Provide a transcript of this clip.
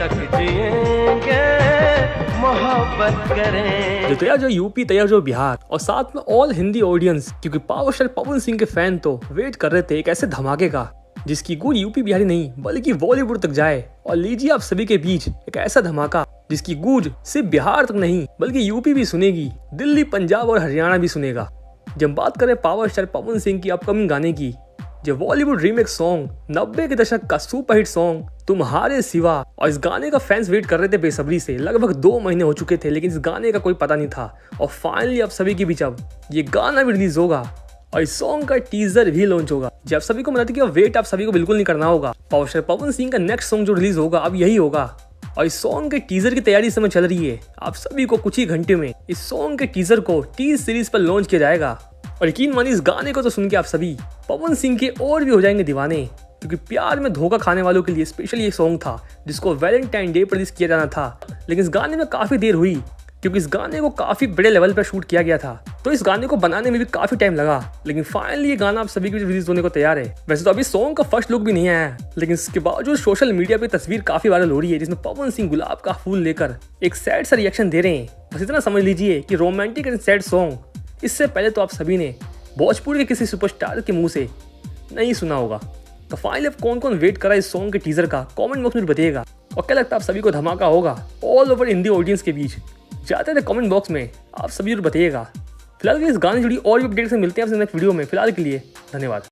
तक जिएंगे, मोहब्बत करें। जो तैयार जो यूपी, तैयार जो बिहार और साथ में ऑल हिंदी ऑडियंस, क्योंकि पावर स्टार पवन सिंह के फैन तो वेट कर रहे थे एक ऐसे धमाके का जिसकी गूंज यूपी बिहारी नहीं बल्कि बॉलीवुड तक जाए। और लीजिए आप सभी के बीच एक ऐसा धमाका जिसकी गूंज सिर्फ बिहार तक नहीं बल्कि यूपी भी सुनेगी, दिल्ली, पंजाब और हरियाणा भी सुनेगा। जब बात करें पावर स्टार पवन सिंह की अपकमिंग गाने की, जो बॉलीवुड रीमेक सॉन्ग 90 के दशक का सुपरहिट सॉन्ग तुम्हारे सिवा, और इस गाने का फैंस वेट कर रहे थे बेसब्री से। लगभग 2 महीने हो चुके थे लेकिन इस गाने का कोई पता नहीं था। और फाइनली आप सभी के बीच अब ये गाना भी रिलीज होगा और इस सॉन्ग का टीजर भी लॉन्च होगा। जब सभी को बताते कि वेट आप सभी को बिल्कुल नहीं करना होगा, पावर स्टार पवन सिंह का नेक्स्ट सॉन्ग जो रिलीज होगा अब यही होगा। और इस सॉन्ग के टीजर की तैयारी इस समय चल रही है। आप सभी को कुछ ही घंटे में इस सॉन्ग के टीजर को टी सीरीज पर लॉन्च किया जाएगा। और यकीन मानिए इस गाने को तो सुन के आप सभी पवन सिंह के और भी हो जाएंगे दीवाने, क्योंकि प्यार में धोखा खाने वालों के लिए स्पेशली एक सॉन्ग था जिसको वैलेंटाइन डे पर रिलीज किया जाना था। लेकिन इस गाने में काफी देर हुई क्योंकि इस गाने को काफी बड़े लेवल पर शूट किया गया था, तो इस गाने को बनाने में भी काफी टाइम लगा। लेकिन फाइनली ये गाना आप सभी के बीच रिलीज होने को तैयार है। वैसे तो अभी सॉन्ग का फर्स्ट लुक भी नहीं आया है, लेकिन इसके बावजूद सोशल मीडिया पे तस्वीर काफी वायरल हो रही है जिसमें पवन सिंह गुलाब का फूल लेकर एक सैड सा रिएक्शन दे रहे हैं। बस इतना समझ लीजिए कि रोमांटिक एंड सैड सॉन्ग इससे पहले तो आप सभी ने भोजपुर के किसी सुपरस्टार के मुंह से नहीं सुना होगा। तो फाइनली अब कौन कौन वेट करा इस सॉन्ग के टीजर का, कमेंट बॉक्स में बताइएगा। और क्या लगता है आप सभी को धमाका होगा ऑल ओवर हिंदी ऑडियंस के बीच? जाते थे कमेंट बॉक्स में आप सभी जरूर बताइएगा। फिलहाल इस गाने जुड़ी और भी अपडेट्स मिलते हैं आपसे नेक्स्ट वीडियो में। फिलहाल के लिए धन्यवाद।